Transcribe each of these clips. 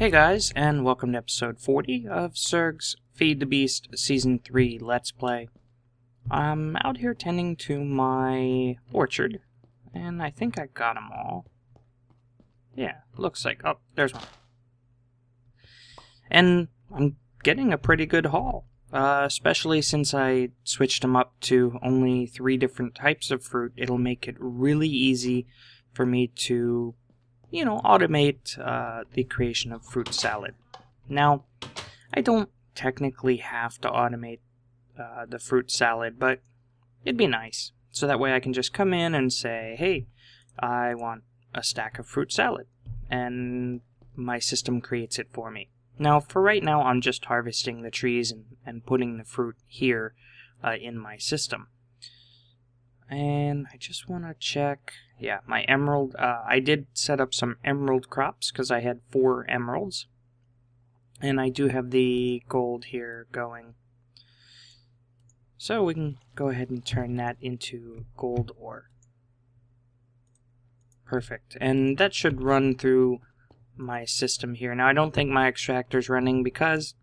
Hey guys, and welcome to episode 40 of Surg's Feed the Beast Season 3 Let's Play. I'm out here tending to my orchard, and I think I got them all. Yeah, looks like, oh, there's one. And I'm getting a pretty good haul, especially since I switched them up to only 3 different types of fruit. It'll make it really easy for me to automate the creation of fruit salad. Now, I don't technically have to automate the fruit salad, but it'd be nice. So that way I can just come in and say, hey, I want a stack of fruit salad. And my system creates it for me. Now, for right now, I'm just harvesting the trees and putting the fruit here in my system. And I just want to check, yeah, my emerald, I did set up some emerald crops because I had 4 emeralds. And I do have the gold here going. So we can go ahead and turn that into gold ore. Perfect. And that should run through my system here. Now I don't think my extractor's running because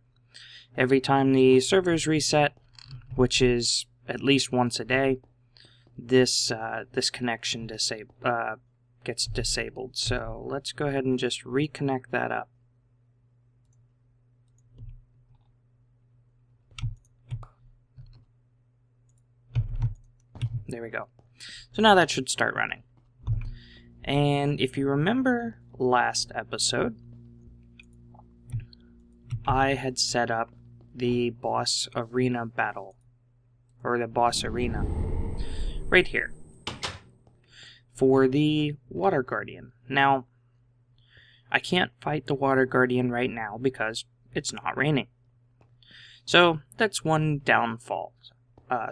every time the servers reset, which is at least once a day, this connection gets disabled. So let's go ahead and just reconnect that up. There we go. So now that should start running. And if you remember last episode, I had set up the boss arena battle, or the boss arena, right here, for the Water Guardian. Now, I can't fight the Water Guardian right now because it's not raining. So that's one downfall.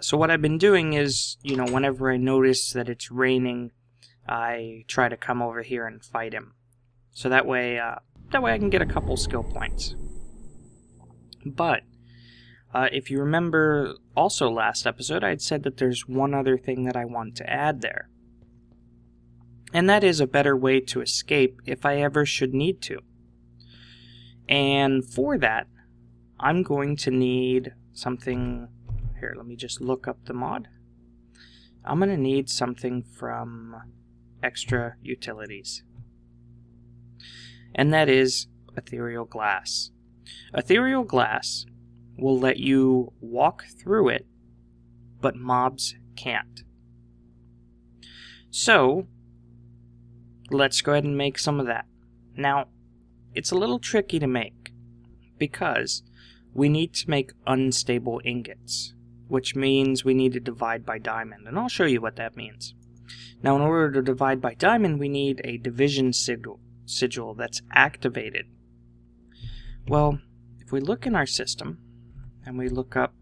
So what I've been doing is, whenever I notice that it's raining, I try to come over here and fight him. So that way I can get a couple skill points. But if you remember, also last episode, I'd said that there's one other thing that I want to add there. And that is a better way to escape if I ever should need to. And for that, I'm going to need something. Here, let me just look up the mod. I'm going to need something from ExtraUtilities. And that is Ethereal Glass. Ethereal Glass will let you walk through it, but mobs can't. So, let's go ahead and make some of that. Now, it's a little tricky to make, because we need to make unstable ingots, which means we need to divide by diamond, and I'll show you what that means. Now, in order to divide by diamond, we need a division sigil that's activated. Well, if we look in our system, and we look up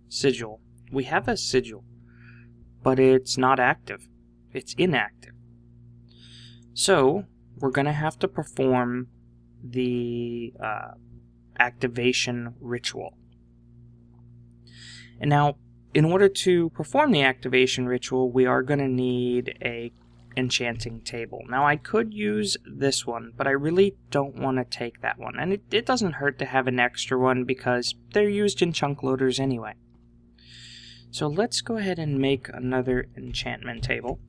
sigil, we have a sigil, but it's not active. It's inactive. So, we're going to have to perform the activation ritual. And now, in order to perform the activation ritual, we are going to need a enchanting table. Now, I could use this one, but I really don't want to take that one. And it doesn't hurt to have an extra one because they're used in chunk loaders anyway. So let's go ahead and make another enchantment table.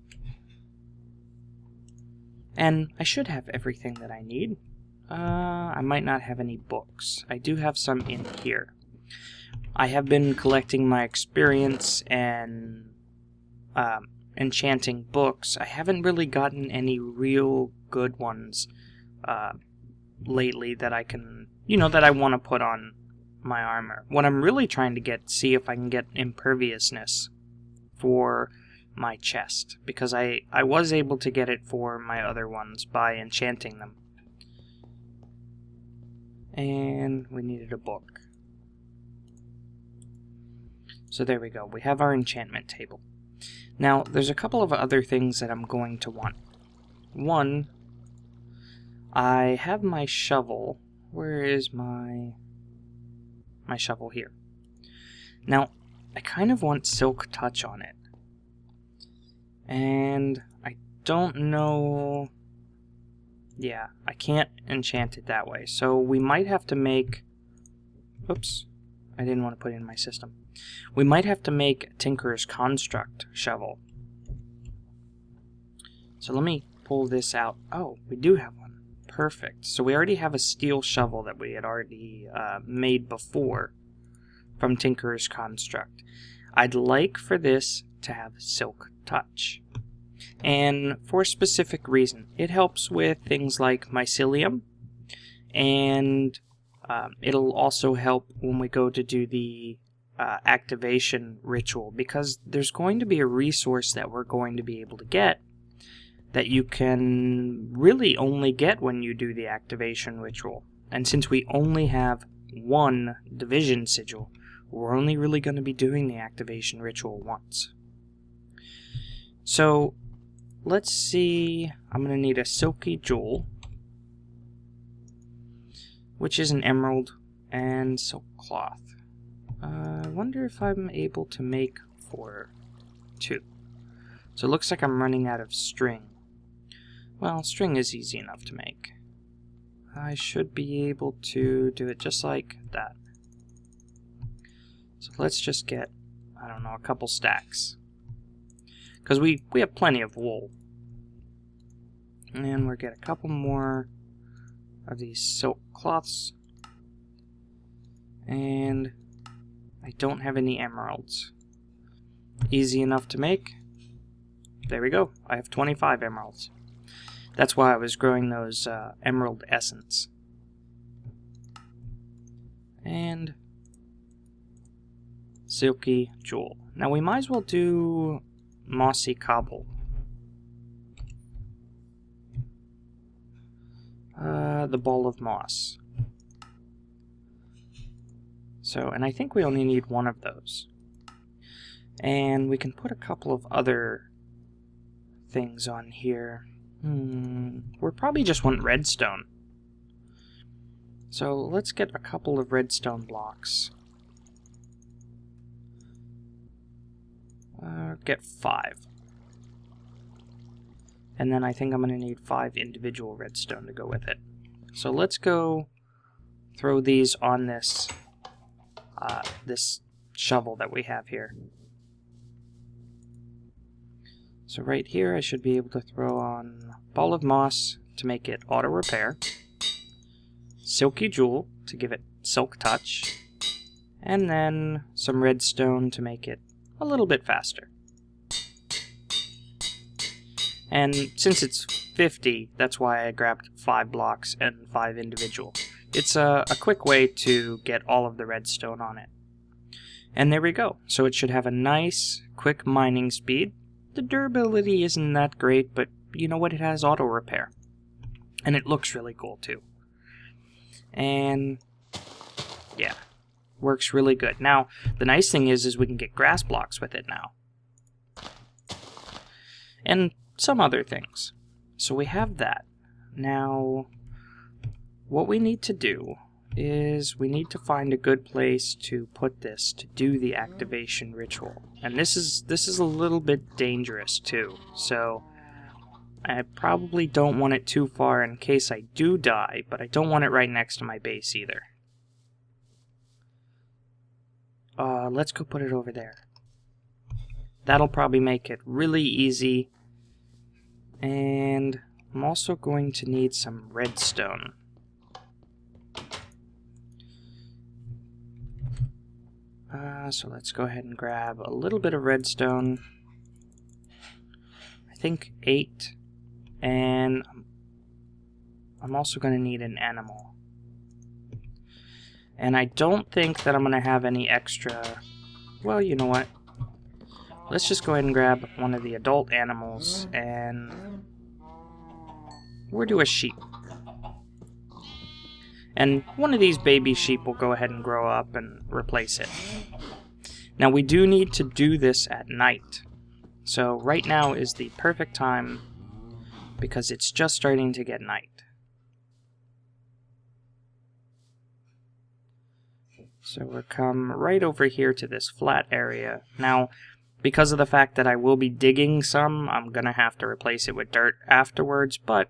And I should have everything that I need. I might not have any books. I do have some in here. I have been collecting my experience and enchanting books. I haven't really gotten any real good ones lately that I can, that I want to put on my armor. What I'm really trying to see if I can get imperviousness for my chest, because I was able to get it for my other ones by enchanting them. And we needed a book. So there we go. We have our enchantment table. Now, there's a couple of other things that I'm going to want. One, I have my shovel. Where is my shovel? Here. Now, I kind of want Silk Touch on it. And I don't know Yeah, I can't enchant it that way. So we might have to make... Oops, I didn't want to put it in my system. We might have to make a Tinkerer's Construct shovel. So let me pull this out. Oh, we do have one. Perfect. So we already have a steel shovel that we had already made before from Tinkerer's Construct. I'd like for this to have Silk Touch. And for a specific reason. It helps with things like mycelium, and it'll also help when we go to do the activation ritual, because there's going to be a resource that we're going to be able to get that you can really only get when you do the activation ritual. And since we only have one division sigil, we're only really going to be doing the activation ritual once. So let's see, I'm going to need a silky jewel, which is an emerald, and silk cloth. I wonder if I'm able to make 2. So it looks like I'm running out of string. Well, string is easy enough to make. I should be able to do it just like that. So let's just get, I don't know, a couple stacks. Because we have plenty of wool. And we'll get a couple more of these silk cloths. And I don't have any emeralds. Easy enough to make. There we go. I have 25 emeralds. That's why I was growing those emerald essence. And silky jewel. Now we might as well do mossy cobble. The ball of moss. So, and I think we only need one of those. And we can put a couple of other things on here. We probably just want redstone. So let's get a couple of redstone blocks. Get 5. And then I think I'm going to need 5 individual redstone to go with it. So let's go throw these on this this shovel that we have here. So right here I should be able to throw on ball of moss to make it auto repair, silky jewel to give it silk touch, and then some redstone to make it a little bit faster. And since it's 50, that's why I grabbed 5 blocks and 5 individual. It's a quick way to get all of the redstone on it. And there we go. So it should have a nice, quick mining speed. The durability isn't that great, but you know what? It has auto repair. And it looks really cool too. And yeah, works really good. Now, the nice thing is we can get grass blocks with it now. And some other things. So we have that. Now, what we need to do is we need to find a good place to put this to do the activation ritual. And this is a little bit dangerous too. So I probably don't want it too far in case I do die, but I don't want it right next to my base either. Let's go put it over there. That'll probably make it really easy. And I'm also going to need some redstone. So let's go ahead and grab a little bit of redstone. I think 8. And I'm also going to need an animal. And I don't think that I'm going to have any extra... Well, you know what? Let's just go ahead and grab one of the adult animals and we'll do a sheep. And one of these baby sheep will go ahead and grow up and replace it. Now we do need to do this at night. So right now is the perfect time because it's just starting to get night. So we'll come right over here to this flat area. Now, because of the fact that I will be digging some, I'm going to have to replace it with dirt afterwards, but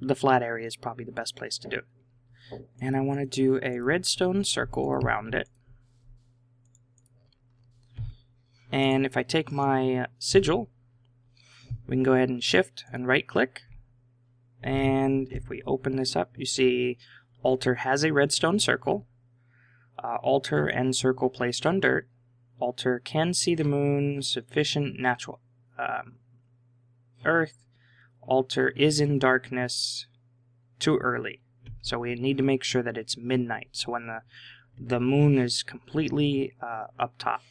the flat area is probably the best place to do it. And I want to do a redstone circle around it. And if I take my sigil, we can go ahead and shift and right click. And if we open this up, you see altar has a redstone circle. Altar and circle placed on dirt. Altar can see the moon, sufficient natural earth. Altar is in darkness, too early. So we need to make sure that it's midnight, so when the moon is completely up top.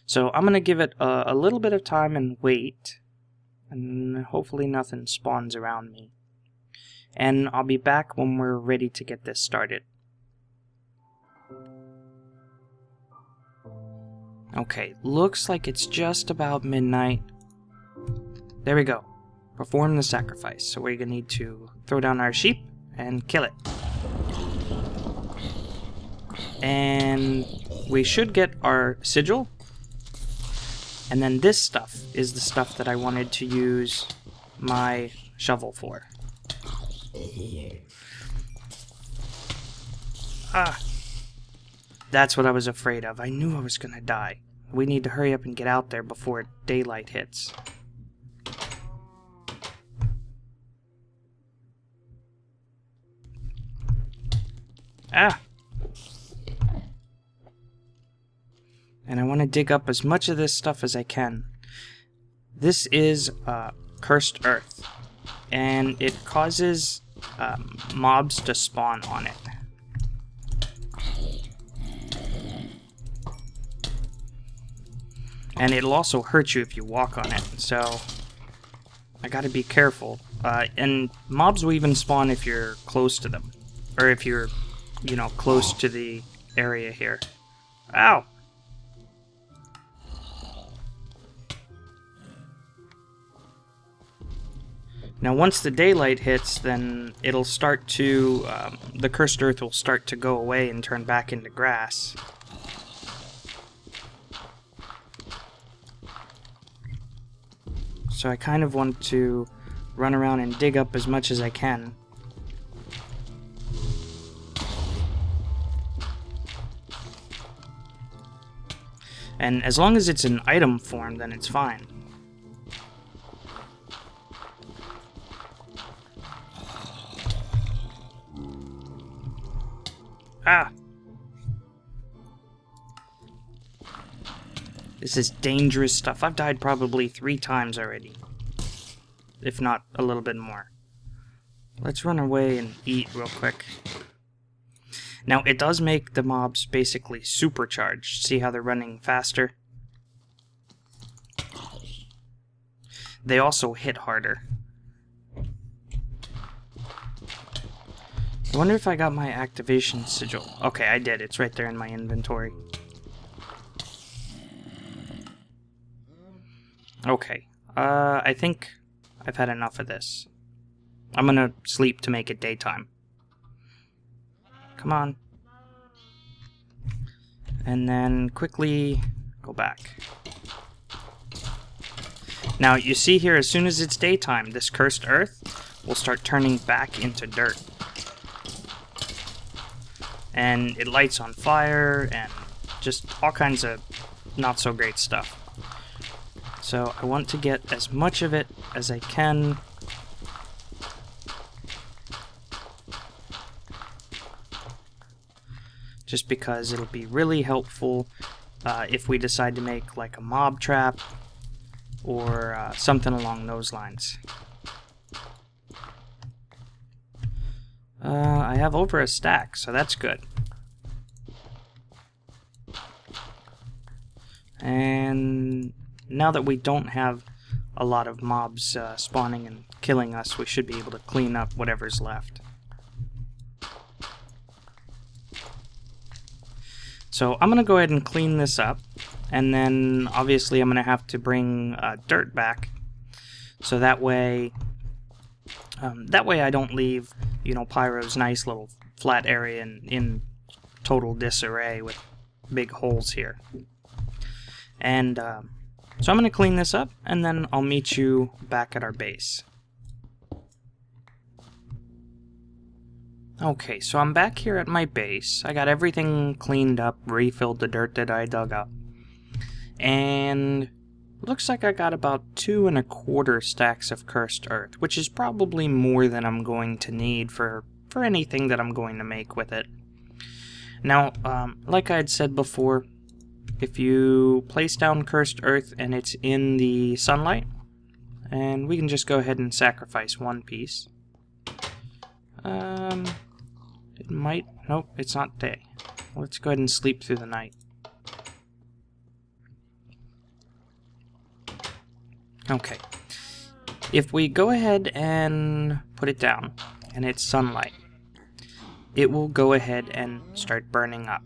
So I'm going to give it a little bit of time and wait, and hopefully nothing spawns around me. And I'll be back when we're ready to get this started. Okay, looks like it's just about midnight. There we go. Perform the sacrifice. So we're going to need to throw down our sheep and kill it. And we should get our sigil. And then this stuff is the stuff that I wanted to use my shovel for. That's what I was afraid of. I knew I was going to die. We need to hurry up and get out there before daylight hits. And I want to dig up as much of this stuff as I can. This is cursed earth, and it causes mobs to spawn on it. And it'll also hurt you if you walk on it, so I gotta be careful. And mobs will even spawn if you're close to them, or if you're, you know, close to the area here. Ow! Now once the daylight hits, then it'll start to, the cursed earth will start to go away and turn back into grass. So I kind of want to run around and dig up as much as I can. And as long as it's in item form, then it's fine. This is dangerous stuff. I've died probably 3 times already. If not a little bit more. Let's run away and eat real quick. Now, it does make the mobs basically supercharged. See how they're running faster? They also hit harder. I wonder if I got my activation sigil. Okay, I did. It's right there in my inventory. Okay. I think I've had enough of this. I'm gonna sleep to make it daytime. Come on. And then quickly go back. Now, you see here, as soon as it's daytime, this cursed earth will start turning back into dirt. And it lights on fire, and just all kinds of not so great stuff. So I want to get as much of it as I can. Just because it'll be really helpful if we decide to make like a mob trap or something along those lines. I have over a stack, so that's good. And now that we don't have a lot of mobs spawning and killing us, we should be able to clean up whatever's left. So I'm going to go ahead and clean this up, and then obviously I'm going to have to bring dirt back, so that way I don't leave, you know, Pyro's nice little flat area in total disarray with big holes here. And so I'm going to clean this up, and then I'll meet you back at our base. Okay, so I'm back here at my base. I got everything cleaned up, refilled the dirt that I dug up. And looks like I got about 2 1/4 stacks of cursed earth, which is probably more than I'm going to need for anything that I'm going to make with it. Now, like I had said before, if you place down cursed earth and it's in the sunlight, and we can just go ahead and sacrifice 1 piece. It might... Nope, it's not day. Let's go ahead and sleep through the night. Okay. If we go ahead and put it down, and it's sunlight, it will go ahead and start burning up.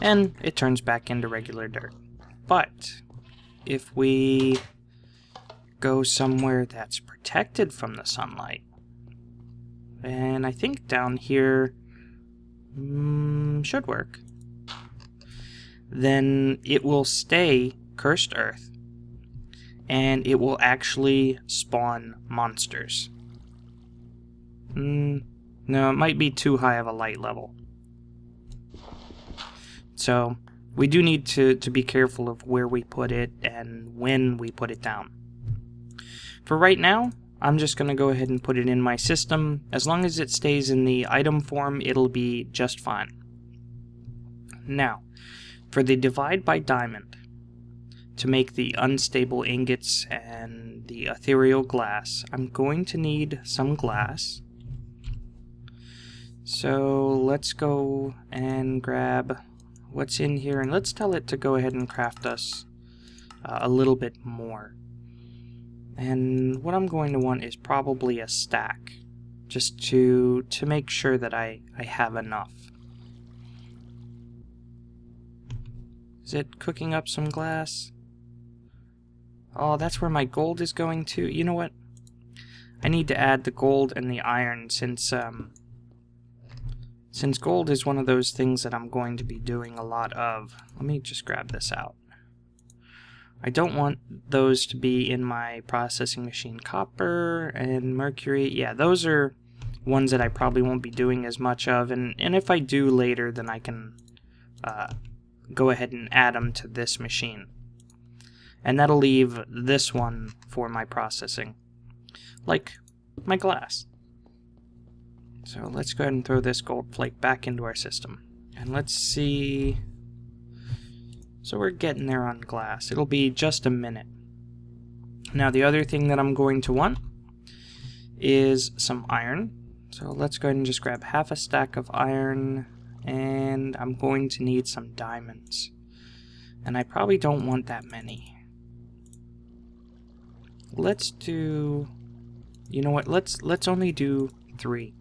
And it turns back into regular dirt. But if we go somewhere that's protected from the sunlight, and I think down here should work, then it will stay cursed earth, and it will actually spawn monsters. No, it might be too high of a light level. So we do need to be careful of where we put it and when we put it down. For right now, I'm just going to go ahead and put it in my system. As long as it stays in the item form, it'll be just fine. Now, for the divide by diamond, to make the unstable ingots and the ethereal glass, I'm going to need some glass. So let's go and grab what's in here, and let's tell it to go ahead and craft us a little bit more. And what I'm going to want is probably a stack, just to make sure that I have enough. Is it cooking up some glass? Oh, that's where my gold is going to. You know what? I need to add the gold and the iron since gold is one of those things that I'm going to be doing a lot of. Let me just grab this out. I don't want those to be in my processing machine. Copper and mercury, yeah, those are ones that I probably won't be doing as much of, and if I do later, then I can go ahead and add them to this machine. And that'll leave this one for my processing, like my glass. So let's go ahead and throw this gold flake back into our system. And let's see... So we're getting there on glass. It'll be just a minute. Now the other thing that I'm going to want is some iron. So let's go ahead and just grab half a stack of iron, and I'm going to need some diamonds. And I probably don't want that many. Let's do... You know what? Let's only do 3.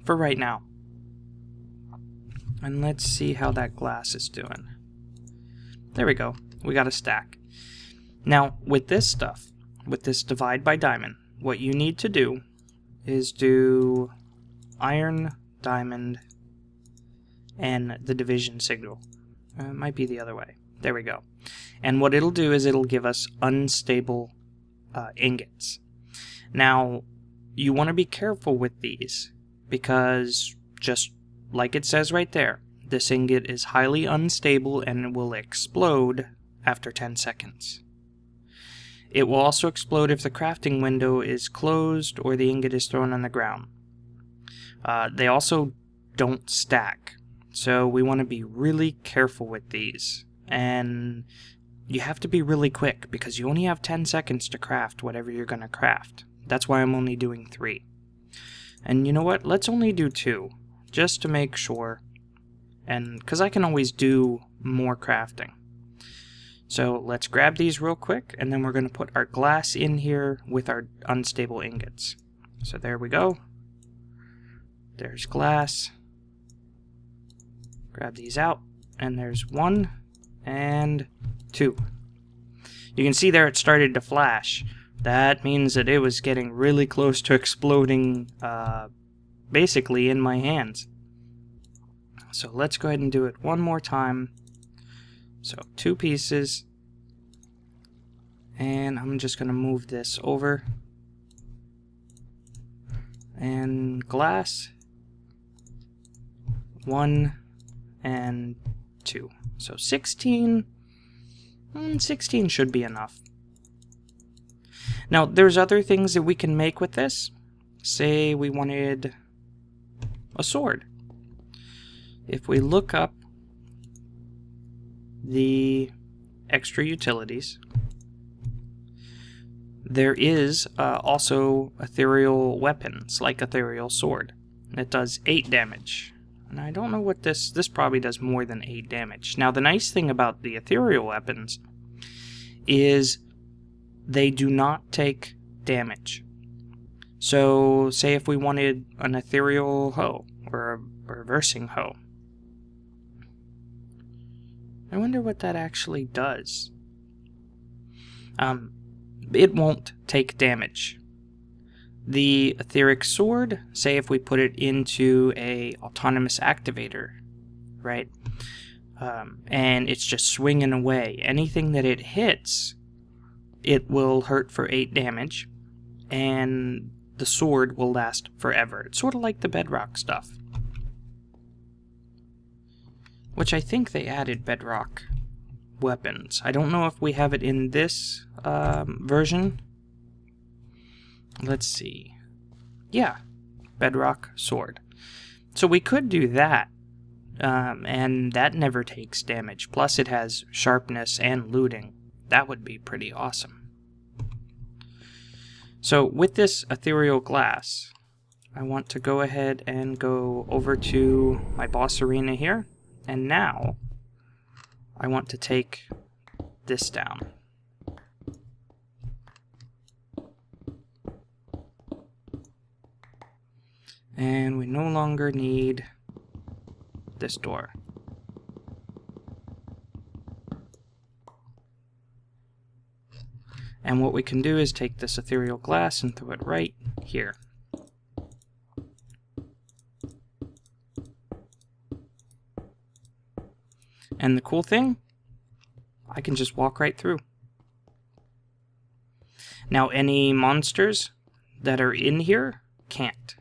For right now. And let's see how that glass is doing. There we go. We got a stack. Now, with this stuff, with this divide by diamond, what you need to do is do iron, diamond, and the division signal. It might be the other way. There we go. And what it'll do is it'll give us unstable ingots. Now, you want to be careful with these, because just like it says right there, this ingot is highly unstable and will explode after 10 seconds. It will also explode if the crafting window is closed or the ingot is thrown on the ground. They also don't stack, so we want to be really careful with these. And you have to be really quick, because you only have 10 seconds to craft whatever you're going to craft. That's why I'm only doing 3. And you know what? Let's only do 2. Just to make sure, and because I can always do more crafting. So let's grab these real quick, and then we're going to put our glass in here with our unstable ingots. So there we go. There's glass. Grab these out, and there's 1 and 2. You can see there it started to flash. That means that it was getting really close to exploding basically in my hands. So let's go ahead and do it one more time. So 2 pieces, and I'm just going to move this over. and glass. 1 and 2. So 16. 16 should be enough. Now, there's other things that we can make with this. Say we wanted a sword. If we look up the extra utilities, there is also ethereal weapons, like ethereal sword. It does 8 damage. And I don't know what this probably does more than 8 damage. Now, the nice thing about the ethereal weapons is they do not take damage. So, say if we wanted an ethereal hoe, or a reversing hoe. I wonder what that actually does. It won't take damage. The etheric sword, say if we put it into a autonomous activator, right? And it's just swinging away. Anything that it hits, it will hurt for 8 damage, and the sword will last forever. It's sort of like the bedrock stuff. Which I think they added bedrock weapons. I don't know if we have it in this version. Let's see. Yeah, bedrock sword. So we could do that. And that never takes damage. Plus it has sharpness and looting. That would be pretty awesome. So with this ethereal glass, I want to go ahead and go over to my boss arena here. And now I want to take this down. And we no longer need this door. And what we can do is take this ethereal glass and throw it right here. And the cool thing, I can just walk right through. Now any monsters that are in here can't.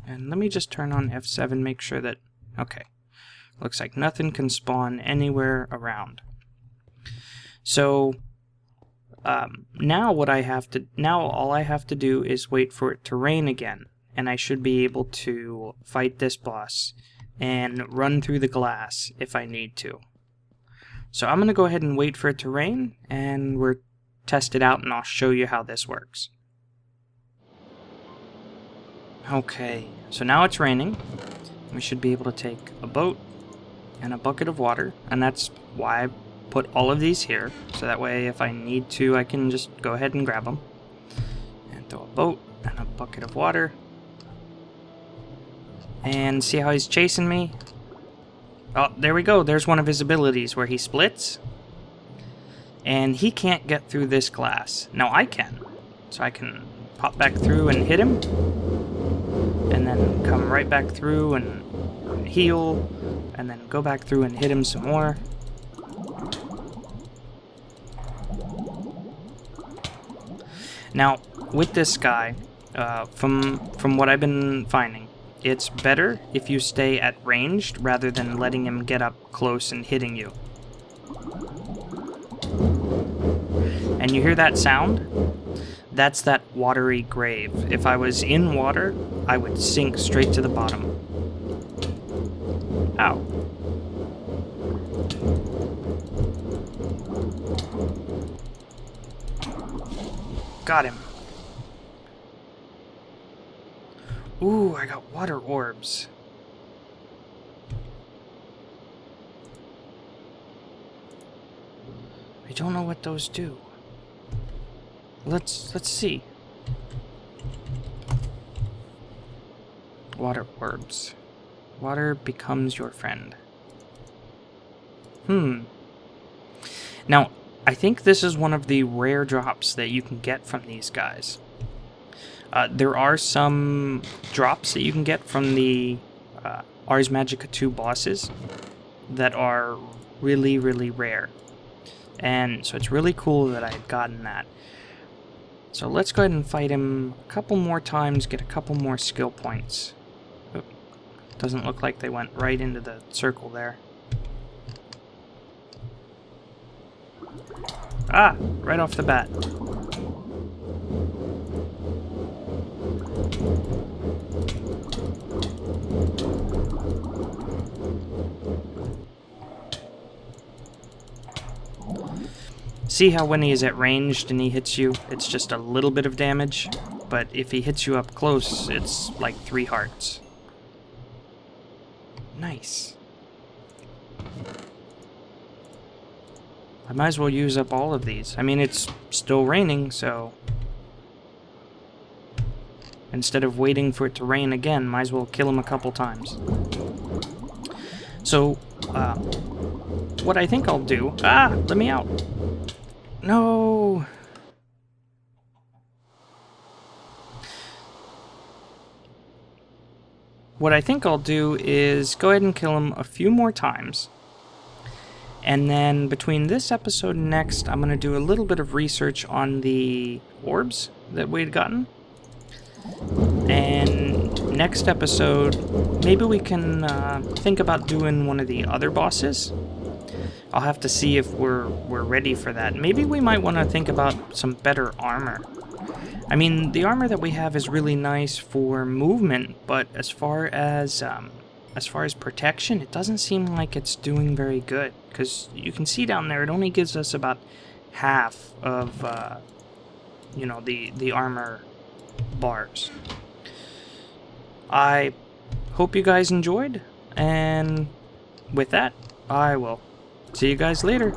And let me just turn on F7, make sure that, okay. Looks like nothing can spawn anywhere around. So now all I have to do is wait for it to rain again, and I should be able to fight this boss and run through the glass if I need to. So I'm going to go ahead and wait for it to rain, and we'll test it out, and I'll show you how this works. Okay, so now it's raining. We should be able to take a boat and a bucket of water, and that's why I put all of these here, so that way if I need to I can just go ahead and grab them. And throw a boat and a bucket of water. And see how he's chasing me? Oh, there we go. There's one of his abilities where he splits. And he can't get through this glass. Now I can. So I can pop back through and hit him. And then come right back through and heal. And then go back through and hit him some more. Now, with this guy, from what I've been finding, it's better if you stay at ranged rather than letting him get up close and hitting you. And you hear that sound? That's that watery grave. If I was in water, I would sink straight to the bottom. Ow. Got him. Ooh, I got water orbs. I don't know what those do. Let's see. Water orbs. Water becomes your friend. Now, I think this is one of the rare drops that you can get from these guys. There are some drops that you can get from the Ars Magica 2 bosses that are really, really rare. And so it's really cool that I had gotten that. So let's go ahead and fight him a couple more times, get a couple more skill points. Oop. Doesn't look like they went right into the circle there. Ah! Right off the bat. See how when he is at ranged and he hits you, it's just a little bit of damage? But if he hits you up close, it's like 3 hearts. Nice. I might as well use up all of these. I mean, it's still raining, so... instead of waiting for it to rain again, might as well kill him a couple times. So, what I think I'll do... Ah! Let me out! No! What I think I'll do is go ahead and kill him a few more times. And then between this episode and next, I'm going to do a little bit of research on the orbs that we'd gotten. And next episode, maybe we can think about doing one of the other bosses. I'll have to see if we're ready for that. Maybe we might want to think about some better armor. I mean, the armor that we have is really nice for movement, but as far as protection, it doesn't seem like it's doing very good. Because you can see down there, it only gives us about half of, you know, the armor bars. I hope you guys enjoyed, and with that, I will see you guys later.